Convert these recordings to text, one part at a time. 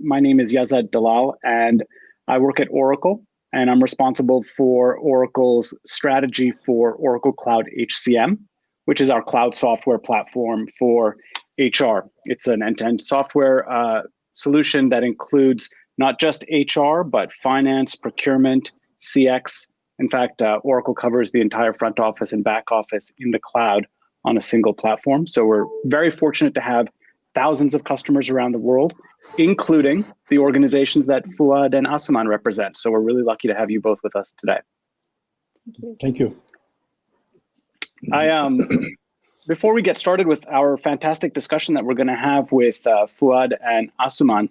my name is Yazad Dalal, and I work at Oracle, and I'm responsible for Oracle's strategy for Oracle Cloud HCM, which is our cloud software platform for HR. It's an end-to-end software solution that includes not just HR, but finance, procurement, CX. In fact, Oracle covers the entire front office and back office in the cloud on a single platform. So we're very fortunate to have thousands of customers around the world, including the organizations that Fouad and Asuman represent. So we're really lucky to have you both with us today. Thank you. Before we get started with our fantastic discussion that we're going to have with Fouad and Asuman,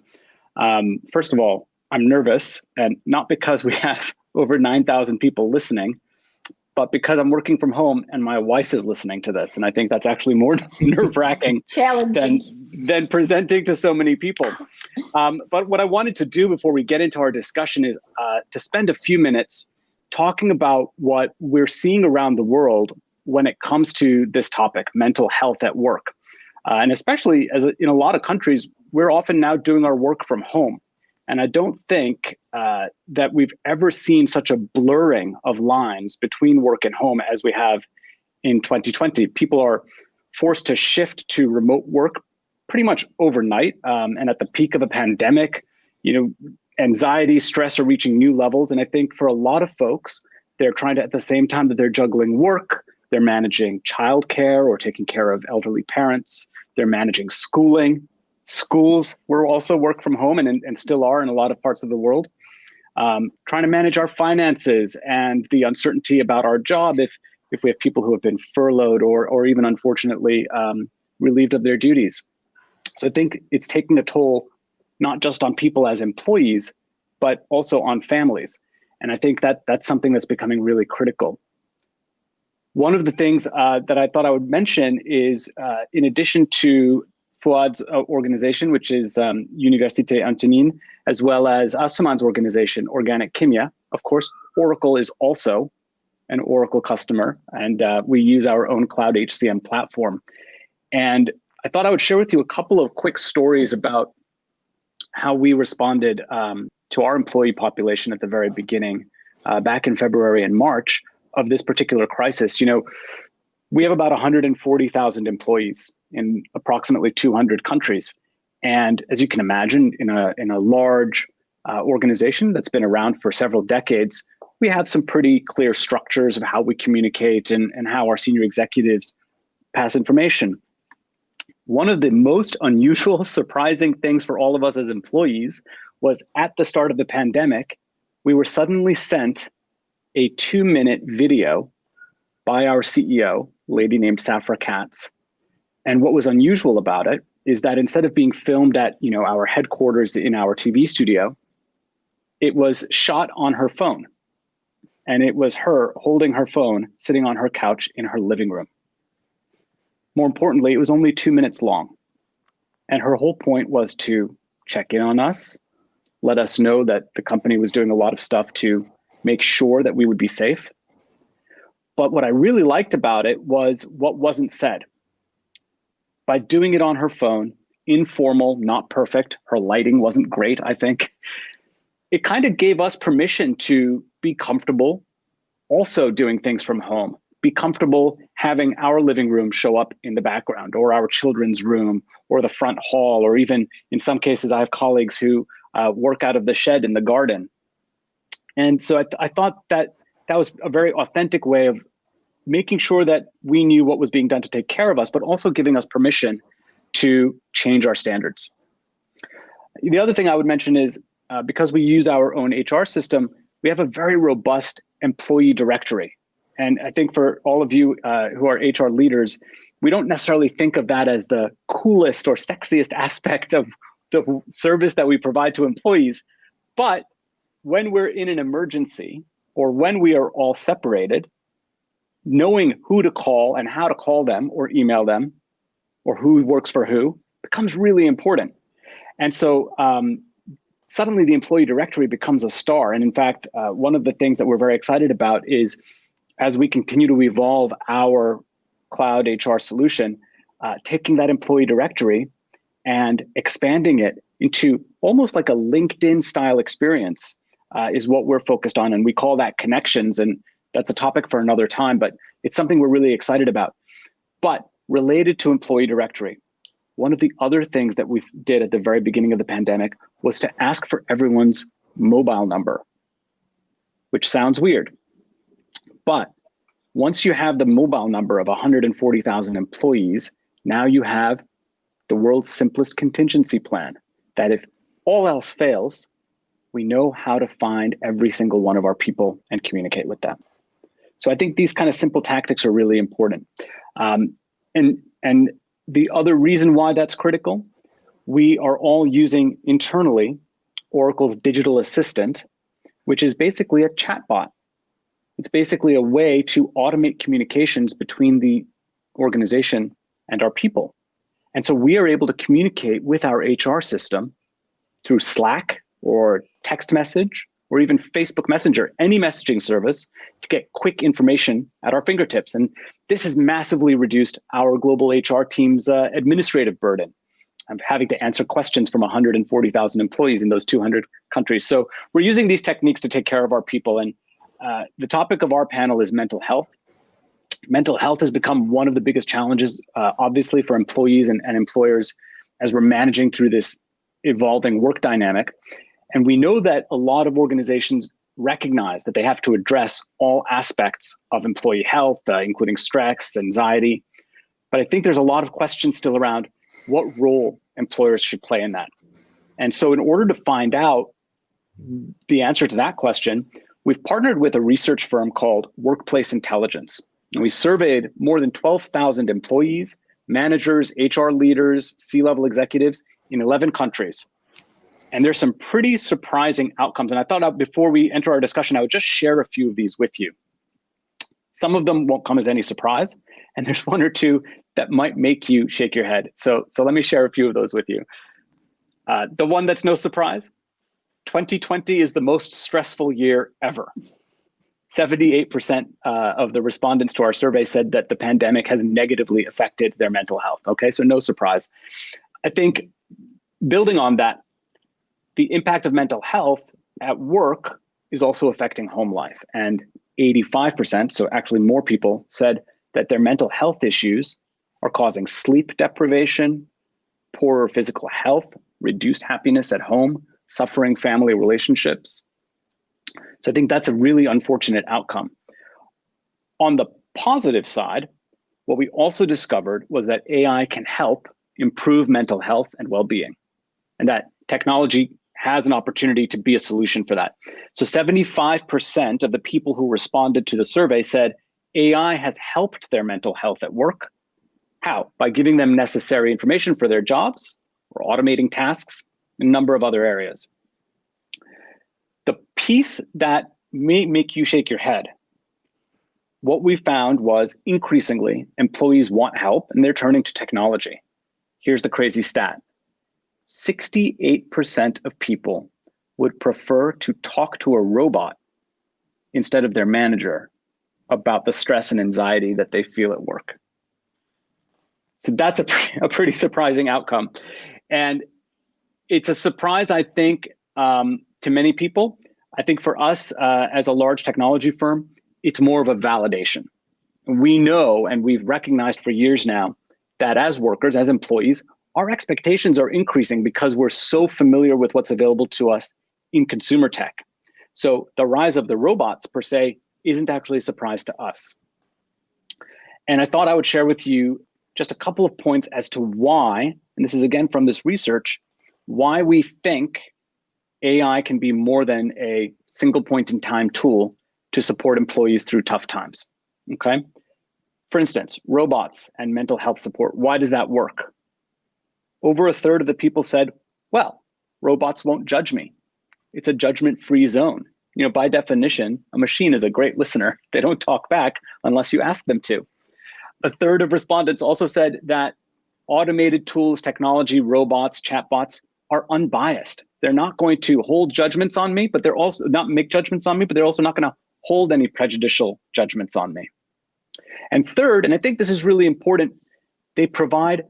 first of all, I'm nervous, and not because we have over 9,000 people listening, but because I'm working from home and my wife is listening to this. And I think that's actually more nerve-wracking than presenting to so many people. But what I wanted to do before we get into our discussion is to spend a few minutes talking about what we're seeing around the world when it comes to this topic, mental health at work. And especially in a lot of countries, we're often now doing our work from home. And I don't think that we've ever seen such a blurring of lines between work and home as we have in 2020. People are forced to shift to remote work pretty much overnight. And at the peak of the pandemic, anxiety, stress are reaching new levels. And I think for a lot of folks, they're trying to, at the same time that they're juggling work, they're managing childcare or taking care of elderly parents, they're managing schooling. Schools were also work from home and still are in a lot of parts of the world. Trying to manage our finances and the uncertainty about our job if we have people who have been furloughed or even unfortunately relieved of their duties. So I think it's taking a toll not just on people as employees, but also on families. And I think that's something that's becoming really critical. One of the things that I thought I would mention is in addition to Fouad's organization, which is Université Antonine, as well as Asuman's organization, Organik Kimya. Of course, Oracle is also an Oracle customer, and we use our own cloud HCM platform. And I thought I would share with you a couple of quick stories about how we responded to our employee population at the very beginning, back in February and March of this particular crisis. We have about 140,000 employees in approximately 200 countries. And as you can imagine, in a large organization that's been around for several decades, we have some pretty clear structures of how we communicate and how our senior executives pass information. One of the most unusual, surprising things for all of us as employees was at the start of the pandemic, we were suddenly sent a 2-minute video by our CEO, a lady named Safra Katz. And what was unusual about it is that instead of being filmed at our headquarters in our TV studio, it was shot on her phone. And it was her holding her phone, sitting on her couch in her living room. More importantly, it was only 2 minutes long. And her whole point was to check in on us, let us know that the company was doing a lot of stuff to make sure that we would be safe. But what I really liked about it was what wasn't said. By doing it on her phone, informal, not perfect, her lighting wasn't great, I think, it kind of gave us permission to be comfortable also doing things from home, be comfortable having our living room show up in the background, or our children's room, or the front hall, or even in some cases, I have colleagues who work out of the shed in the garden. And so I thought that was a very authentic way of making sure that we knew what was being done to take care of us, but also giving us permission to change our standards. The other thing I would mention is because we use our own HR system, we have a very robust employee directory. And I think for all of you who are HR leaders, we don't necessarily think of that as the coolest or sexiest aspect of the service that we provide to employees. But when we're in an emergency or when we are all separated, knowing who to call and how to call them or email them or who works for who becomes really important. And so suddenly the employee directory becomes a star. And in fact, one of the things that we're very excited about is as we continue to evolve our cloud HR solution, taking that employee directory and expanding it into almost like a LinkedIn style experience is what we're focused on. And we call that connections. And that's a topic for another time, but it's something we're really excited about. But related to employee directory, one of the other things that we did at the very beginning of the pandemic was to ask for everyone's mobile number, which sounds weird. But once you have the mobile number of 140,000 employees, now you have the world's simplest contingency plan, that if all else fails, we know how to find every single one of our people and communicate with them. So I think these kind of simple tactics are really important. And the other reason why that's critical, we are all using internally Oracle's digital assistant, which is basically a chatbot. It's basically a way to automate communications between the organization and our people. And so we are able to communicate with our HR system through Slack or text message or even Facebook Messenger, any messaging service, to get quick information at our fingertips. And this has massively reduced our global HR team's administrative burden of having to answer questions from 140,000 employees in those 200 countries. So we're using these techniques to take care of our people. And the topic of our panel is mental health. Mental health has become one of the biggest challenges, obviously, for employees and employers as we're managing through this evolving work dynamic. And we know that a lot of organizations recognize that they have to address all aspects of employee health, including stress, anxiety. But I think there's a lot of questions still around what role employers should play in that. And so in order to find out the answer to that question, we've partnered with a research firm called Workplace Intelligence. And we surveyed more than 12,000 employees, managers, HR leaders, C-level executives in 11 countries. And there's some pretty surprising outcomes. And I thought before we enter our discussion, I would just share a few of these with you. Some of them won't come as any surprise. And there's one or two that might make you shake your head. So let me share a few of those with you. The one that's no surprise, 2020 is the most stressful year ever. 78% of the respondents to our survey said that the pandemic has negatively affected their mental health. Okay, so no surprise. I think building on that, the impact of mental health at work is also affecting home life. And 85%, so actually more people, said that their mental health issues are causing sleep deprivation, poorer physical health, reduced happiness at home, suffering family relationships. So I think that's a really unfortunate outcome. On the positive side, what we also discovered was that AI can help improve mental health and well-being, and that technology has an opportunity to be a solution for that. So 75% of the people who responded to the survey said AI has helped their mental health at work. How? By giving them necessary information for their jobs or automating tasks in a number of other areas. The piece that may make you shake your head, what we found was increasingly employees want help and they're turning to technology. Here's the crazy stat. 68% of people would prefer to talk to a robot instead of their manager about the stress and anxiety that they feel at work. So that's a pretty surprising outcome. And it's a surprise, I think, to many people. I think for us as a large technology firm, it's more of a validation. We know, and we've recognized for years now, that as workers, as employees, our expectations are increasing because we're so familiar with what's available to us in consumer tech. So the rise of the robots per se isn't actually a surprise to us. And I thought I would share with you just a couple of points as to why, and this is again from this research, why we think AI can be more than a single point in time tool to support employees through tough times, okay? For instance, robots and mental health support, why does that work? Over a third of the people said, well, robots won't judge me. It's a judgment-free zone. You know, by definition, a machine is a great listener. They don't talk back unless you ask them to. A third of respondents also said that automated tools, technology, robots, chatbots are unbiased. They're not going to hold judgments on me, but they're also not make judgments on me, but they're also not going to hold any prejudicial judgments on me. And third, and I think this is really important, they provide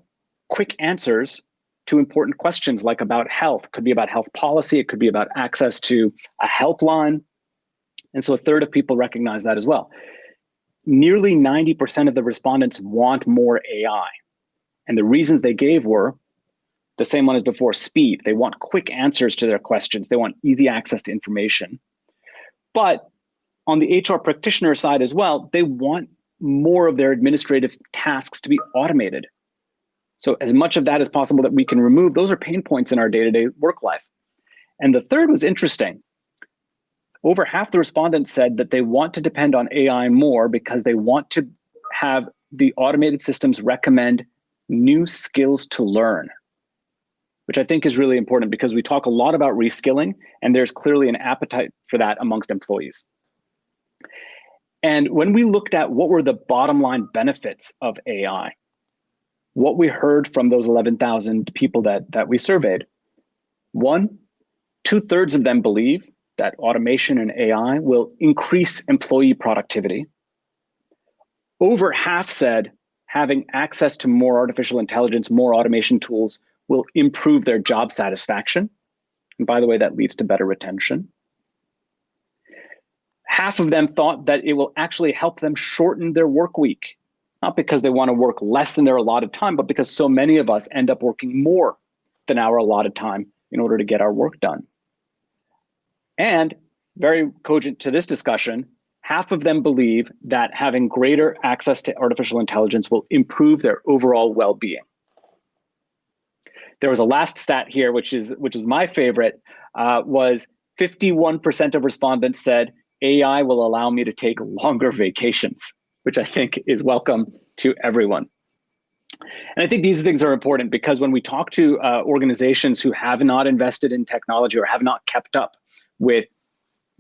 quick answers to important questions like about health. It could be about health policy. It could be about access to a helpline. And so a third of people recognize that as well. Nearly 90% of the respondents want more AI. And the reasons they gave were the same one as before: speed. They want quick answers to their questions. They want easy access to information. But on the HR practitioner side as well, they want more of their administrative tasks to be automated. So as much of that as possible that we can remove, those are pain points in our day-to-day work life. And the third was interesting. Over half the respondents said that they want to depend on AI more because they want to have the automated systems recommend new skills to learn, which I think is really important because we talk a lot about reskilling, and there's clearly an appetite for that amongst employees. And when we looked at what were the bottom line benefits of AI, what we heard from those 11,000 people that we surveyed, 2/3 of them believe that automation and AI will increase employee productivity. Over half said having access to more artificial intelligence, more automation tools will improve their job satisfaction. And by the way, that leads to better retention. Half of them thought that it will actually help them shorten their work week, not because they want to work less than their allotted time, but because so many of us end up working more than our allotted time in order to get our work done. And very cogent to this discussion, half of them believe that having greater access to artificial intelligence will improve their overall well-being. There was a last stat here, which is my favorite, was 51% of respondents said AI will allow me to take longer vacations, which I think is welcome to everyone. And I think these things are important because when we talk to organizations who have not invested in technology or have not kept up with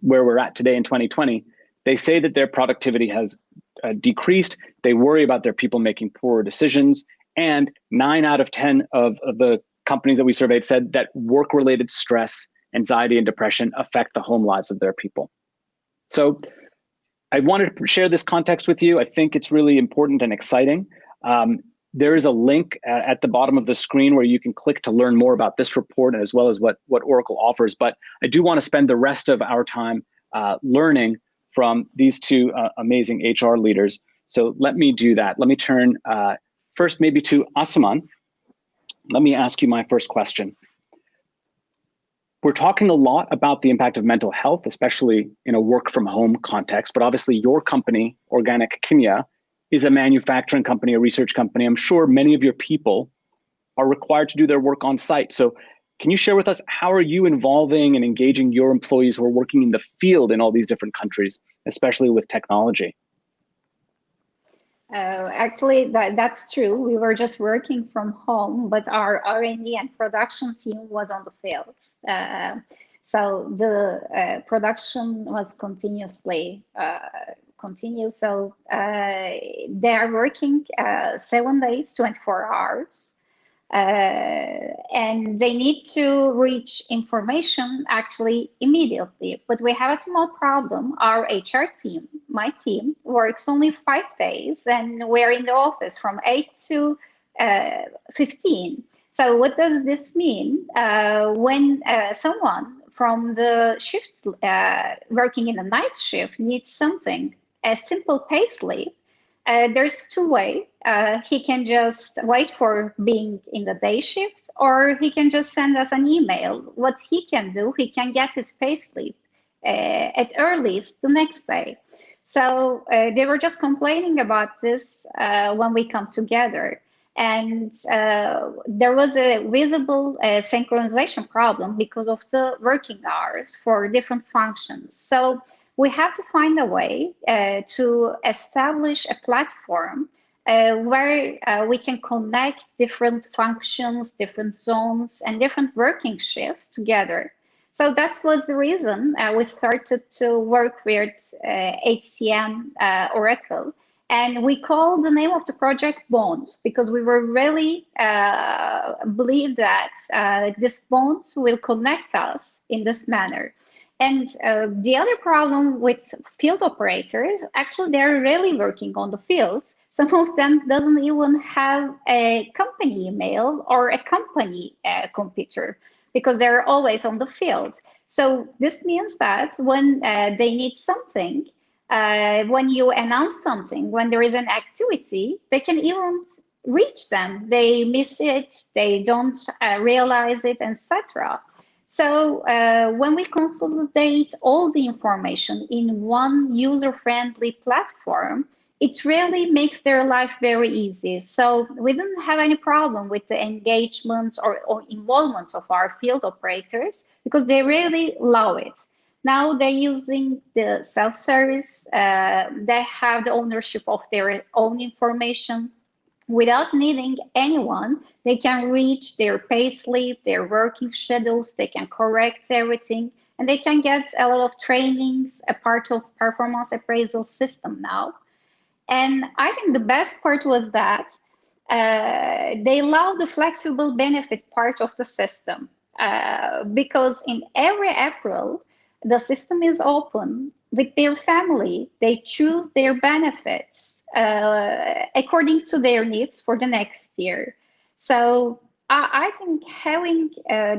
where we're at today in 2020, they say that their productivity has decreased. They worry about their people making poorer decisions. And 9 out of 10 of the companies that we surveyed said that work-related stress, anxiety, and depression affect the home lives of their people. So I wanted to share this context with you. I think it's really important and exciting. There is a link at the bottom of the screen where you can click to learn more about this report as well as what Oracle offers. But I do want to spend the rest of our time learning from these two amazing HR leaders. So let me do that. Let me turn first maybe to Asuman. Let me ask you my first question. We're talking a lot about the impact of mental health, especially in a work from home context, but obviously your company, Organik Kimya, is a manufacturing company, a research company. I'm sure many of your people are required to do their work on site. So can you share with us, how are you involving and engaging your employees who are working in the field in all these different countries, especially with technology? Actually, that's true. We were just working from home, but our R&D and production team was on the field. So the production was continuously continue. So they are working 7 days, 24 hours. And they need to reach information actually immediately. But we have a small problem. Our HR team, my team, works only 5 days, and we're in the office from 8 to 15. So what does this mean? When someone from the shift working in the night shift needs something, a simple payslip, there's 2 ways. He can just wait for being in the day shift, or he can just send us an email. What he can do, he can get his payslip at earliest the next day. So they were just complaining about this when we come together. And there was a visible synchronization problem because of the working hours for different functions. So we have to find a way to establish a platform where we can connect different functions, different zones, and different working shifts together. So that was the reason we started to work with HCM Oracle. And we called the name of the project Bond, because we were really believe that this bond will connect us in this manner. And the other problem with field operators, actually, they're really working on the field. Some of them doesn't even have a company email or a company computer because they're always on the field. So this means that when they need something, when you announce something, when there is an activity, they can even reach them. They miss it, they don't realize it, etc. So when we consolidate all the information in one user-friendly platform, it really makes their life very easy. So we didn't have any problem with the engagement or involvement of our field operators because they really love it. Now they're using the self-service. They have the ownership of their own information. Without needing anyone, they can reach their pay slip, their working schedules, they can correct everything, and they can get a lot of trainings, a part of performance appraisal system now. And I think the best part was that they love the flexible benefit part of the system because in every April, the system is open with their family. They choose their benefits according to their needs for the next year. So I think having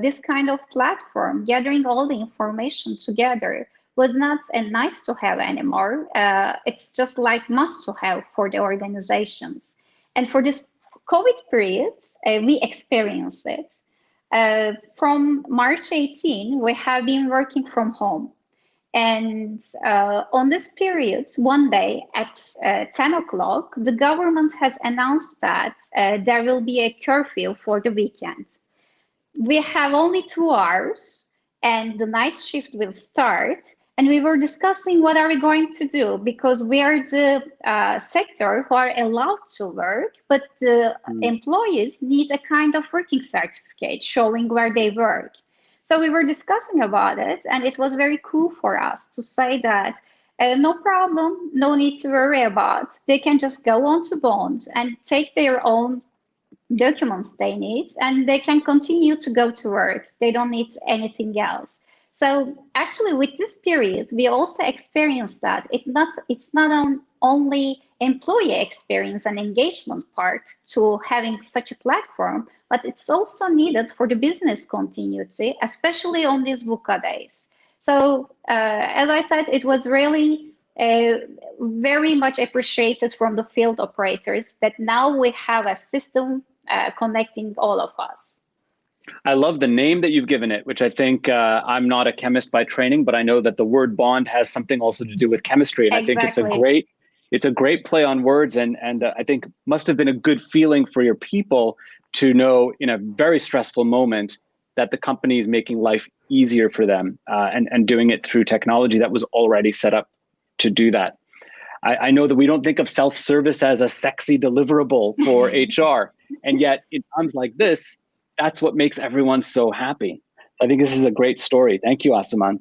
this kind of platform, gathering all the information together, was not a nice to have anymore. It's just like must to have for the organizations. And for this COVID period, we experienced it. From March 18, we have been working from home. And on this period, one day at 10 o'clock, the government has announced that there will be a curfew for the weekend. We have only 2 hours and the night shift will start. And we were discussing what are we going to do because we are the sector who are allowed to work, but the employees need a kind of working certificate showing where they work. So we were discussing about it, and it was very cool for us to say that no problem, no need to worry about. They can just go on to Bond and take their own documents they need, and they can continue to go to work. They don't need anything else. So actually, with this period, we also experienced that it's not only employee experience and engagement part to having such a platform, but it's also needed for the business continuity, especially on these VUCA days. So as I said, it was really very much appreciated from the field operators that now we have a system connecting all of us. I love the name that you've given it, which I think I'm not a chemist by training, but I know that the word bond has something also to do with chemistry. And exactly. I think it's a great play on words. And I think must have been a good feeling for your people to know in a very stressful moment that the company is making life easier for them and doing it through technology that was already set up to do that. I know that we don't think of self-service as a sexy deliverable for HR. And yet in times like this, that's what makes everyone so happy. I think this is a great story. Thank you, Asuman.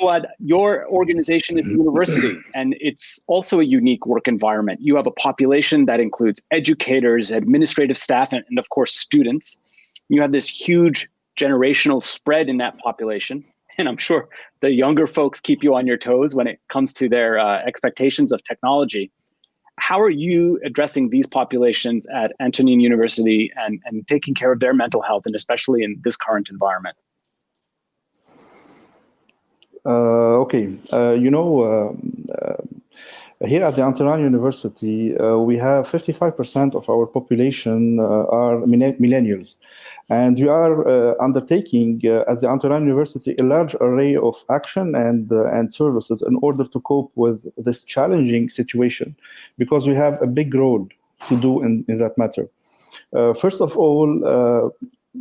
Fouad, your organization is a university, and it's also a unique work environment. You have a population that includes educators, administrative staff, and of course, students. You have this huge generational spread in that population. And I'm sure the younger folks keep you on your toes when it comes to their expectations of technology. How are you addressing these populations at Antonine University and taking care of their mental health, and especially in this current environment? Here at the Antonine University, we have 55% of our population are millennials. And we are undertaking at the Antonine University a large array of action and services in order to cope with this challenging situation, because we have a big role to do in that matter. First of all,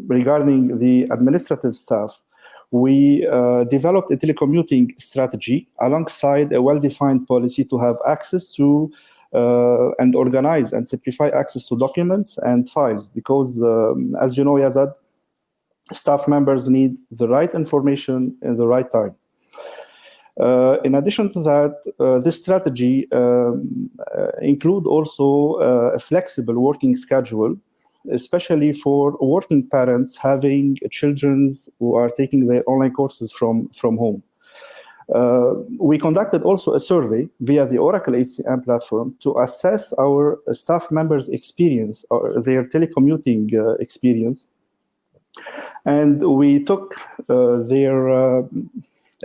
regarding the administrative staff, we developed a telecommuting strategy alongside a well-defined policy to have access to and organize and simplify access to documents and files, because as you know, Yazad, staff members need the right information in the right time. In addition to that, this strategy include also a flexible working schedule, especially for working parents having children who are taking their online courses from home. We conducted also a survey via the Oracle HCM platform to assess our staff members' experience or their telecommuting experience. And we took their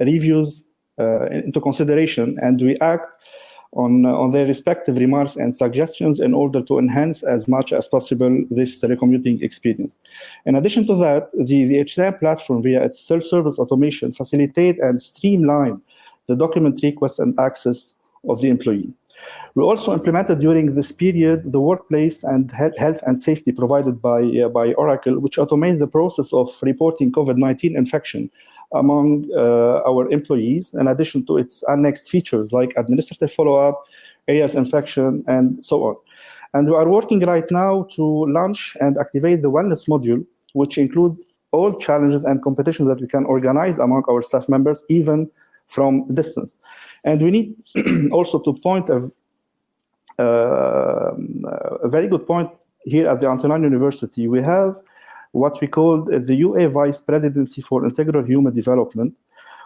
reviews into consideration, and we act on their respective remarks and suggestions in order to enhance as much as possible this telecommuting experience. In addition to that, the HCM platform, via its self-service automation, facilitate and streamline the document request and access of the employee. We also implemented during this period the workplace and health and safety provided by Oracle, which automates the process of reporting COVID-19 infection among our employees, in addition to its annexed features like administrative follow-up, AS infection, and so on. And we are working right now to launch and activate the wellness module, which includes all challenges and competitions that we can organize among our staff members, even from distance. And we need also to point a very good point here at the Antonine University. We have what we call the UA Vice Presidency for Integral Human Development,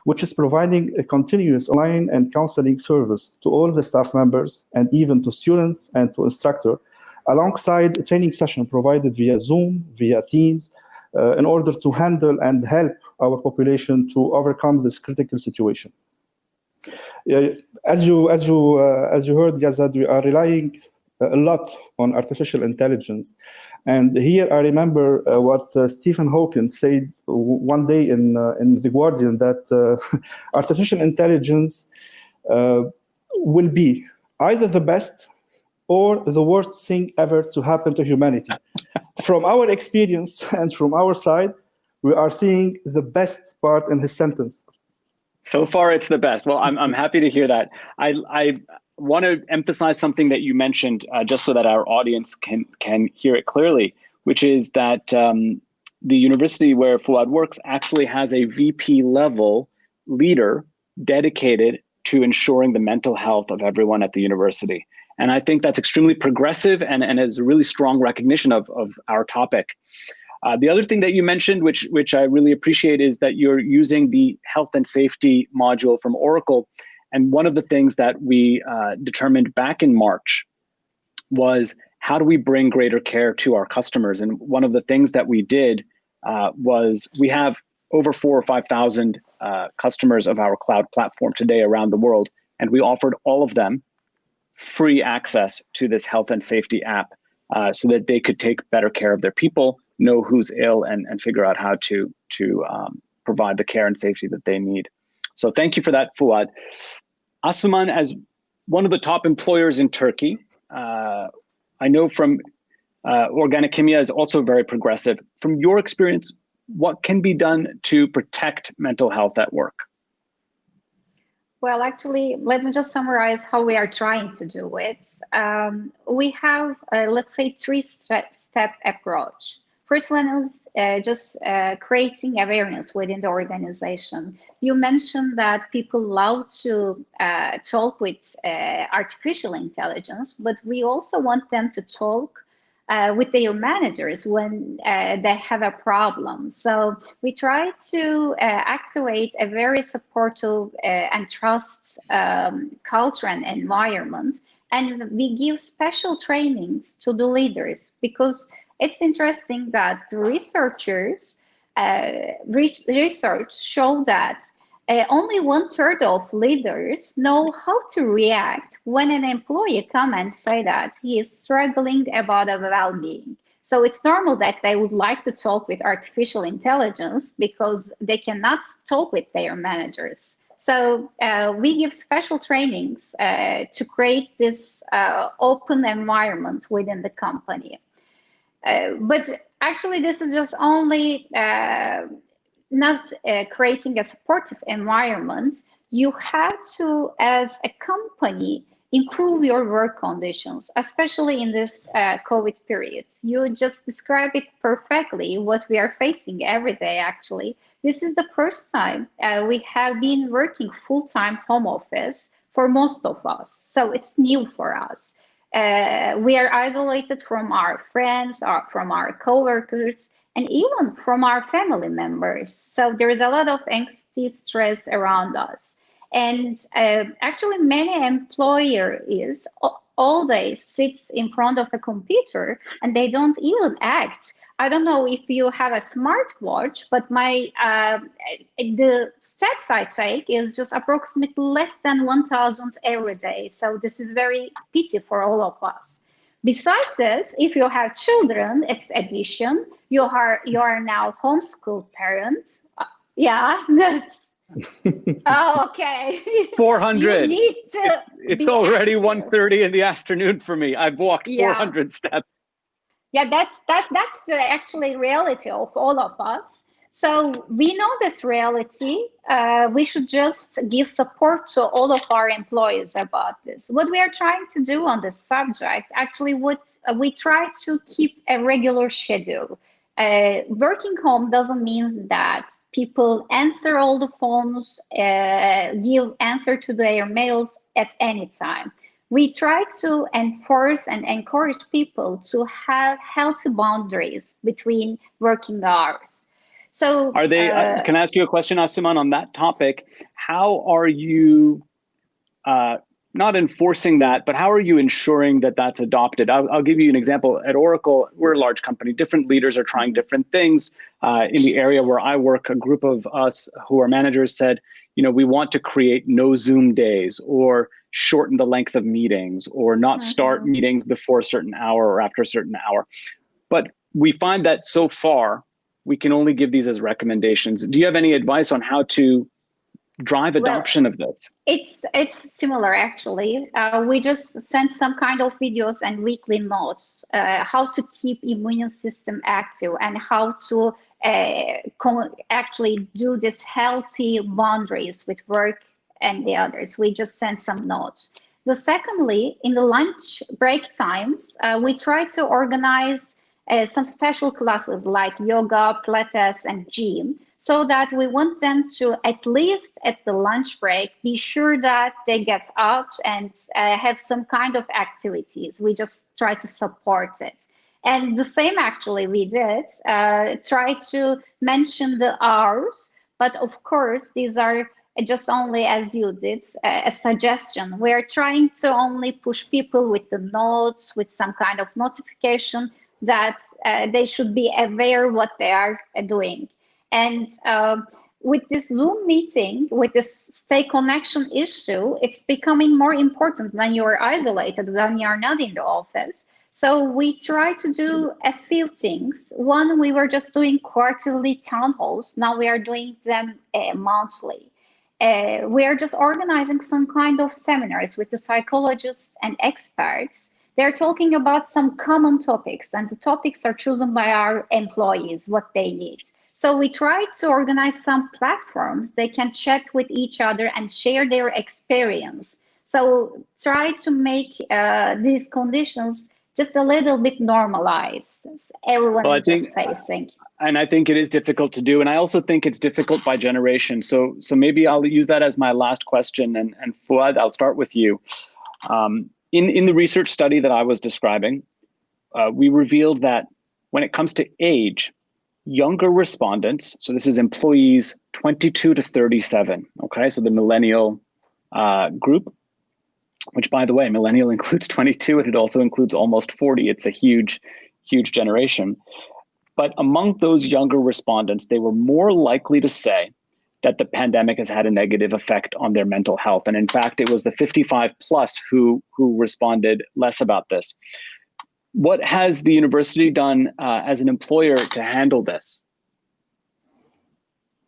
which is providing a continuous online and counseling service to all the staff members and even to students and to instructors, alongside a training session provided via Zoom, via Teams, in order to handle and help our population to overcome this critical situation. As you heard, Yazad, we are relying a lot on artificial intelligence. And here I remember what Stephen Hawking said one day in The Guardian, that artificial intelligence will be either the best or the worst thing ever to happen to humanity. From our experience and from our side, we are seeing the best part in his sentence. So far, it's the best. Well, I'm happy to hear that. I want to emphasize something that you mentioned, just so that our audience can hear it clearly, which is that the university where Fouad works actually has a VP level leader dedicated to ensuring the mental health of everyone at the university. And I think that's extremely progressive and is a really strong recognition of our topic. The other thing that you mentioned, which I really appreciate, is that you're using the health and safety module from Oracle. And one of the things that we determined back in March was, how do we bring greater care to our customers? And one of the things that we did was, we have over 4,000 or 5,000 customers of our cloud platform today around the world. And we offered all of them free access to this health and safety app so that they could take better care of their people, know who's ill, and figure out how to provide the care and safety that they need. So thank you for that, Fouad. Asuman, as one of the top employers in Turkey, I know from Organik Kimya is also very progressive. From your experience, what can be done to protect mental health at work? Well, actually, let me just summarize how we are trying to do it. We have, let's say, three-step approach. First one is just creating awareness within the organization. You mentioned that people love to talk with artificial intelligence, but we also want them to talk with their managers when they have a problem. So we try to activate a very supportive and trust culture and environment. And we give special trainings to the leaders, because it's interesting that the researchers research show that only 1/3 of leaders know how to react when an employee comes and say that he is struggling about a well-being. So it's normal that they would like to talk with artificial intelligence because they cannot talk with their managers. So we give special trainings to create this open environment within the company. But actually, this is just only not creating a supportive environment. You have to, as a company, improve your work conditions, especially in this COVID period. You just described it perfectly, what we are facing every day, actually. This is the first time we have been working full-time home office for most of us. So it's new for us. We are isolated from our friends, from our coworkers, and even from our family members. So there is a lot of anxiety, stress around us. And actually, many employers all day sits in front of a computer and they don't even act. I don't know if you have a smartwatch, but the steps I take is just approximately less than 1,000 every day. So this is very pity for all of us. Besides this, if you have children, it's addition. You are now homeschool parents. Yeah, that's. Oh, okay. 400. You need to it's already 1:30 in the afternoon for me. I've walked 400 steps. Yeah, that's the actually reality of all of us. So we know this reality. We should just give support to all of our employees about this. What we are trying to do on this subject, actually, we try to keep a regular schedule. Working home doesn't mean that people answer all the phones, give answer to their mails at any time. We try to enforce and encourage people to have healthy boundaries between working hours. So, are they? Can I ask you a question, Asuman, on that topic? How are you not enforcing that, but how are you ensuring that that's adopted? I'll give you an example. At Oracle, we're a large company. Different leaders are trying different things. In the area where I work, a group of us who are managers said, we want to create no Zoom days, or shorten the length of meetings, or not start meetings before a certain hour or after a certain hour. But we find that so far, we can only give these as recommendations. Do you have any advice on how to drive adoption of this? It's similar, actually. We just send some kind of videos and weekly notes, how to keep immune system active and how to actually do this healthy boundaries with work and the others. We just send some notes. Secondly, in the lunch break times, we try to organize some special classes like yoga, Pilates, and gym, so that we want them to, at least at the lunch break, be sure that they get out and have some kind of activities. We just try to support it. And the same actually we did, try to mention the hours, but of course, these are just only, as you did, a suggestion. We're trying to only push people with the notes, with some kind of notification that they should be aware what they are doing. And with this Zoom meeting, with this stay connection issue, it's becoming more important when you're isolated, when you're not in the office. So we try to do a few things. One, we were just doing quarterly town halls. Now we are doing them monthly. We are just organizing some kind of seminars with the psychologists and experts. They're talking about some common topics, and the topics are chosen by our employees, what they need. So we try to organize some platforms they can chat with each other and share their experience. So try to make these conditions just a little bit normalized. Everyone is just facing. And I think it is difficult to do. And I also think it's difficult by generation. So maybe I'll use that as my last question. And Fouad, I'll start with you. In the research study that I was describing, we revealed that when it comes to age, younger respondents, so this is employees 22 to 37, okay? So the millennial group, which by the way, millennial includes 22 and it also includes almost 40. It's a huge, huge generation. But among those younger respondents, they were more likely to say that the pandemic has had a negative effect on their mental health. And in fact, it was the 55 plus who responded less about this. What has the university done as an employer to handle this?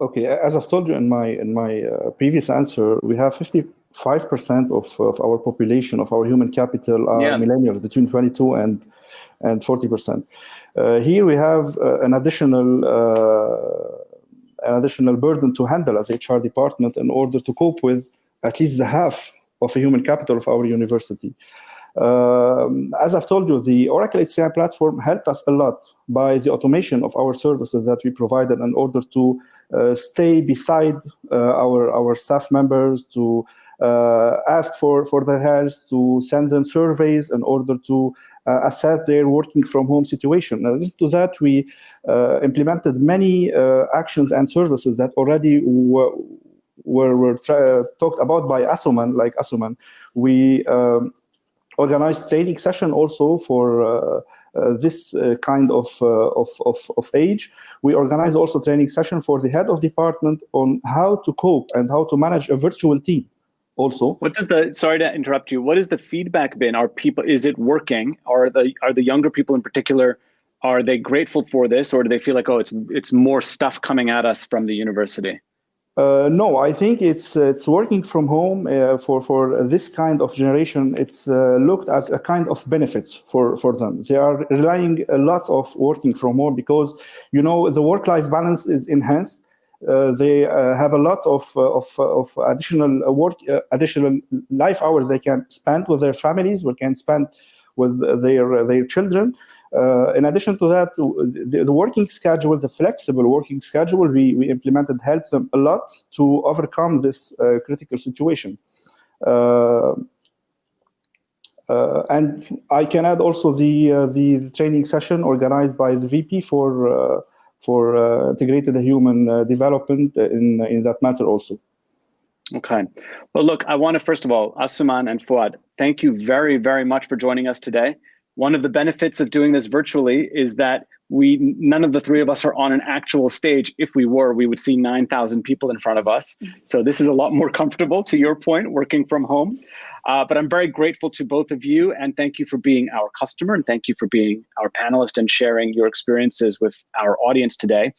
Okay, as I've told you in my previous answer, we have 55% of our population, of our human capital, are millennials between 22 and 40%. Here we have an additional burden to handle as HR department in order to cope with at least the half of the human capital of our university. As I've told you, the Oracle HCI platform helped us a lot by the automation of our services that we provided in order to stay beside our staff members, to ask for their health, to send them surveys in order to assess their working from home situation. In addition to that, we implemented many actions and services that already were talked about by Asuman, we organized training session also for this kind of age. We organized also training session for the head of department on how to cope and how to manage a virtual team. Also, sorry to interrupt you. What has the feedback been? Is it working? Are the younger people in particular, are they grateful for this, or do they feel like, oh, it's more stuff coming at us from the university? No, I think it's working from home for this kind of generation. It's looked as a kind of benefits for them. They are relying a lot of working from home because, the work-life balance is enhanced. They have a lot of additional work, additional life hours they can spend with their families, or can spend with their children. In addition to that, the working schedule, the flexible working schedule we implemented helped them a lot to overcome this critical situation. And I can add also the training session organized by the VP for integrated human development in that matter also. Okay. Well, look, I want to, first of all, Asuman and Fouad, thank you very, very much for joining us today. One of the benefits of doing this virtually is that none of the three of us are on an actual stage. If we were, we would see 9,000 people in front of us. So this is a lot more comfortable, to your point, working from home. But I'm very grateful to both of you, and thank you for being our customer, and thank you for being our panelist and sharing your experiences with our audience today.